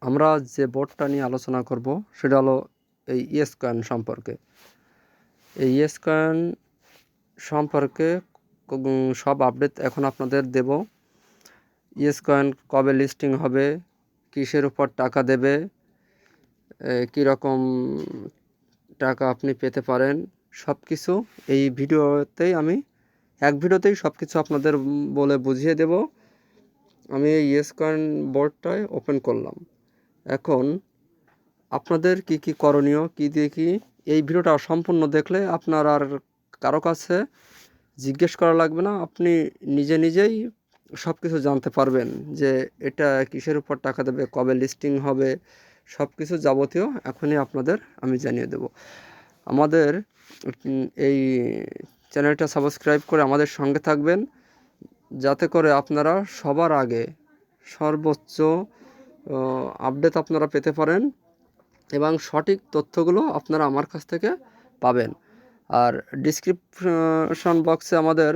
আমরা যে বোর্ডটা নিয়ে আলোচনা করব সেটা হলো এই ইয়েস কয়েন সম্পর্কে। এই ইয়েস কয়েন সম্পর্কে সব আপডেট এখন আপনাদের দেব। ইয়েস কয়েন কবে লিস্টিং হবে, কিসের উপর টাকা দেবে, কীরকম টাকা আপনি পেতে পারেন, সব কিছু এই ভিডিওতেই আমি এক ভিডিওতেই সব কিছু আপনাদের বলে বুঝিয়ে দেব। আমি এই ইয়েস কয়েন বোর্ডটায় ওপেন করলাম। এখন আপনাদের কি কি করণীয়, কি দিয়ে কি এই ভিডিওটা সম্পূর্ণ দেখলে আপনার আর কারো কাছে জিজ্ঞেস করা লাগবে না, আপনি নিজে নিজেই সব কিছু জানতে পারবেন যে এটা কিসের উপর টাকা দেবে, কবে লিস্টিং হবে, সব কিছু যাবতীয় এখনই আপনাদের আমি জানিয়ে দেব। আমাদের এই চ্যানেলটা সাবস্ক্রাইব করে আমাদের সঙ্গে থাকবেন, যাতে করে আপনারা সবার আগে সর্বোচ্চ আপডেট আপনারা পেতে পারেন এবং সঠিক তথ্যগুলো আপনারা আমার কাছ থেকে পাবেন। আর ডিসক্রিপশন বক্সে আমাদের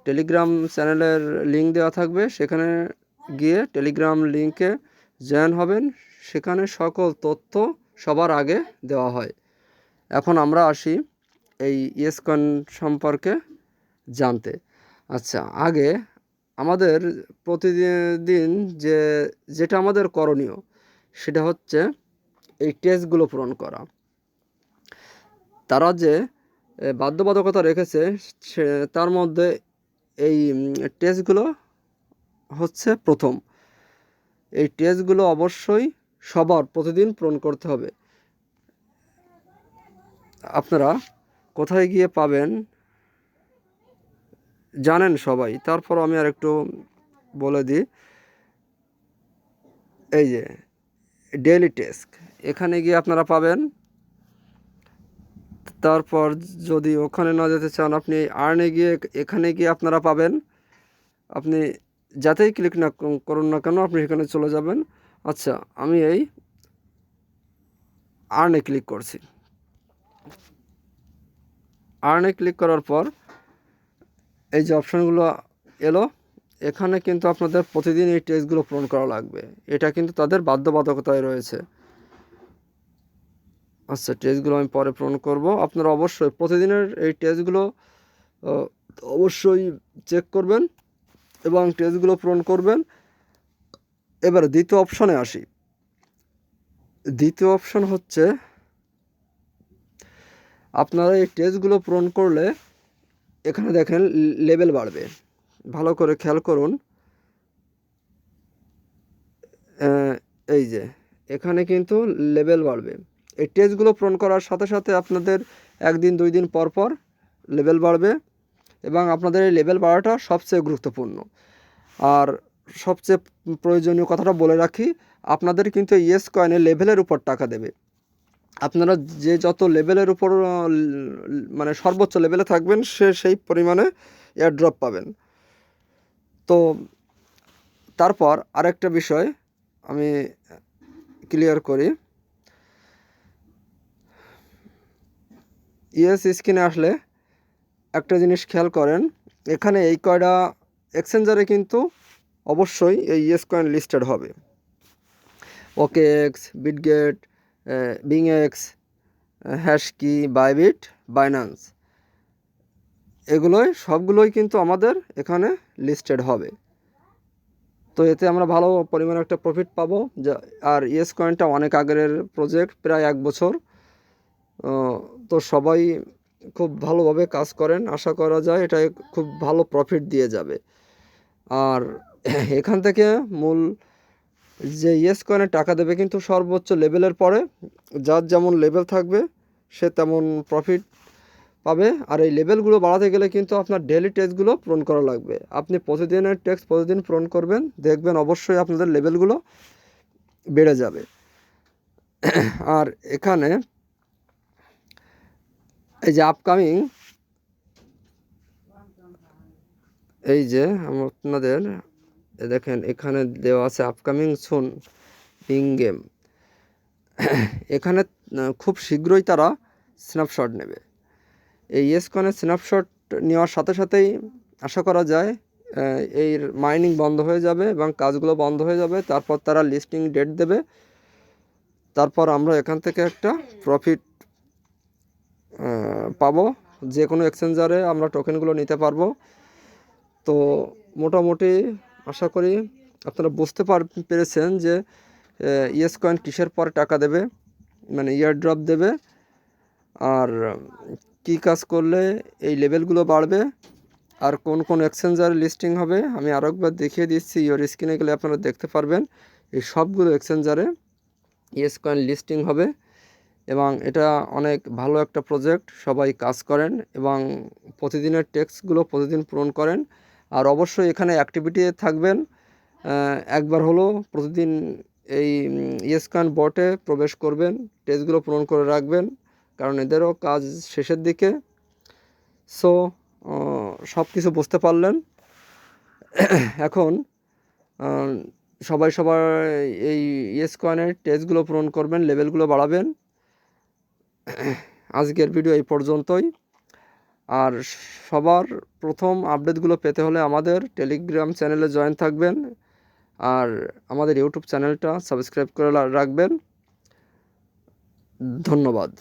টেলিগ্রাম চ্যানেলের লিঙ্ক দেওয়া থাকবে, সেখানে গিয়ে টেলিগ্রাম লিঙ্কে জয়েন হবেন, সেখানে সকল তথ্য সবার আগে দেওয়া হয়। এখন আমরা আসি এই ইয়েস কয়েন সম্পর্কে জানতে। আচ্ছা, আগে আমাদের প্রতিদিন যেটা আমাদের করণীয় সেটা হচ্ছে এই টেস্টগুলো পূরণ করা। তারা যে বাধ্যবাধকতা রেখেছে তার মধ্যে এই টেস্টগুলো হচ্ছে প্রথম। এই টেস্টগুলো অবশ্যই সবার প্রতিদিন পূরণ করতে হবে। আপনারা কোথায় গিয়ে পাবেন জানেন সবাই, তারপর আমি আর একটু বলে দিই। এই যে ডেইলি টেস্ক, এখানে গিয়ে আপনারা পাবেন। তারপর যদি ওখানে না যেতে চান, আপনি আর্নে গিয়ে এখানে গিয়ে আপনারা পাবেন। আপনি যাতেই ক্লিক না করুন না কেন, আপনি এখানে চলে যাবেন। আচ্ছা, আমি এই আর্নে ক্লিক করছি। আর্নে ক্লিক করার পর এই যে অপশানগুলো এলো, এখানে কিন্তু আপনাদের প্রতিদিন এই টেস্টগুলো পূরণ করা লাগবে। এটা কিন্তু তাদের বাধ্যবাধকতায় রয়েছে। আচ্ছা, টেস্টগুলো আমি পরে পূরণ করব। আপনারা অবশ্যই প্রতিদিনের এই টেস্টগুলো অবশ্যই চেক করবেন এবং টেস্টগুলো পূরণ করবেন। এবার দ্বিতীয় অপশানে আসি। দ্বিতীয় অপশান হচ্ছে আপনারা এই টেস্টগুলো পূরণ করলে এখানে দেখেন লেভেল বাড়বে। ভালো করে খেয়াল করুন। এই যে এখানে কিন্তু লেভেল বাড়বে। এই টেস্টগুলো পূরণ করার সাথে সাথে আপনাদের একদিন দুই দিন পর পর লেভেল বাড়বে এবং আপনাদের এই লেভেল বাড়াটা সবচেয়ে গুরুত্বপূর্ণ। আর সবচেয়ে প্রয়োজনীয় কথাটা বলে রাখি, আপনাদের কিন্তু ইয়েস কয়েনের লেভেলের উপর টাকা দেবে। আপনারা যে যত লেভেলের উপর মানে সর্বোচ্চ লেভেলে থাকবেন সেই পরিমাণে এয়ারড্রপ পাবেন। তো তারপর আরেকটা বিষয় আমি ক্লিয়ার করি। ইয়েস স্ক্রিনে আসলে একটা জিনিস খেয়াল করেন, এখানে এই কয়টা এক্সচেঞ্জারে কিন্তু অবশ্যই এই ইয়েস কয়েন লিস্টেড হবে। ওকেএক্স, বিটগেট, বিংএক্স, হ্যাশকি, বাইবিট, বাইন্যান্স, এগুলোই সবগুলোই কিন্তু আমাদের এখানে লিস্টেড হবে। তো এতে আমরা ভালো পরিমাণে একটা প্রফিট পাবো। আর ইয়েস কয়েনটা অনেক আগের প্রজেক্ট, প্রায় 1 বছর। তো সবাই খুব ভালোভাবে কাজ করেন, আশা করা যায় এটা খুব ভালো প্রফিট দিয়ে যাবে। আর এখান থেকে মূল যে ইয়েস কয়েনে টাকা দেবে কিন্তু সর্বোচ্চ লেভেলের পরে, যার যেমন লেভেল থাকবে সে তেমন প্রফিট পাবে। আর এই লেভেলগুলো বাড়াতে গেলে কিন্তু আপনার ডেইলি টেস্টগুলো পূরণ করা লাগবে। আপনি প্রতিদিনের টেস্ট প্রতিদিন পূরণ করবেন, দেখবেন অবশ্যই আপনাদের লেভেলগুলো বেড়ে যাবে। আর এখানে এই যে আপকামিং, এই যে আপনাদের দেখেন এখানে দেওয়া আছে আপকামিং সুন বিং গেম। এখানে খুব শীঘ্রই তারা স্ন্যাপশট নেবে। এই ইয়েস কয়েনের স্ন্যাপশট নেওয়ার সাথে সাথেই আশা করা যায় এই মাইনিং বন্ধ হয়ে যাবে এবং কাজগুলো বন্ধ হয়ে যাবে। তারপর তারা লিস্টিং ডেট দেবে তারপর আমরা এখান থেকে একটা প্রফিট পাবো। যে কোনো এক্সচেঞ্জারে আমরা টোকেনগুলো নিতে পারবো। তো মোটামুটি আশা করি আপনারা বুঝতে পেরেছেন যে ইয়েস কয়েন কিসের পরে টাকা দেবে, মানে ইয়ার ড্রপ দেবে, আর কি কাজ করলে এই লেভেলগুলো বাড়বে, আর কোন কোন এক্সচেঞ্জারে লিস্টিং হবে আমি আরও একবার দেখিয়ে দিচ্ছি। ইয়োর স্ক্রিনে গেলে আপনারা দেখতে পারবেন এই সবগুলো এক্সচেঞ্জারে ইয়েস কয়েন লিস্টিং হবে। এবং এটা অনেক ভালো একটা প্রজেক্ট, সবাই কাজ করেন এবং প্রতিদিনের টেক্সটগুলো প্রতিদিন পূরণ করেন। আর অবশ্যই এখানে অ্যাক্টিভিটি থাকবেন, একবার হলো প্রতিদিন এই ইয়েস কয়েন বটে প্রবেশ করবেন, টেক্সটগুলো পূরণ করে রাখবেন, কারণ এদেরও কাজ শেষের দিকে। সো সব কিছু বুঝতে পারলেন। এখন সবাই এই ইয়েস কয়েনের টেক্সটগুলো পূরণ করবেন, লেভেলগুলো বাড়াবেন। আজকের ভিডিও এই পর্যন্তই। আর সবার প্রথম আপডেটগুলো পেতে হলে আমাদের টেলিগ্রাম চ্যানেলে জয়েন থাকবেন, আর আমাদের ইউটিউব চ্যানেলটা সাবস্ক্রাইব করে রাখবেন। ধন্যবাদ।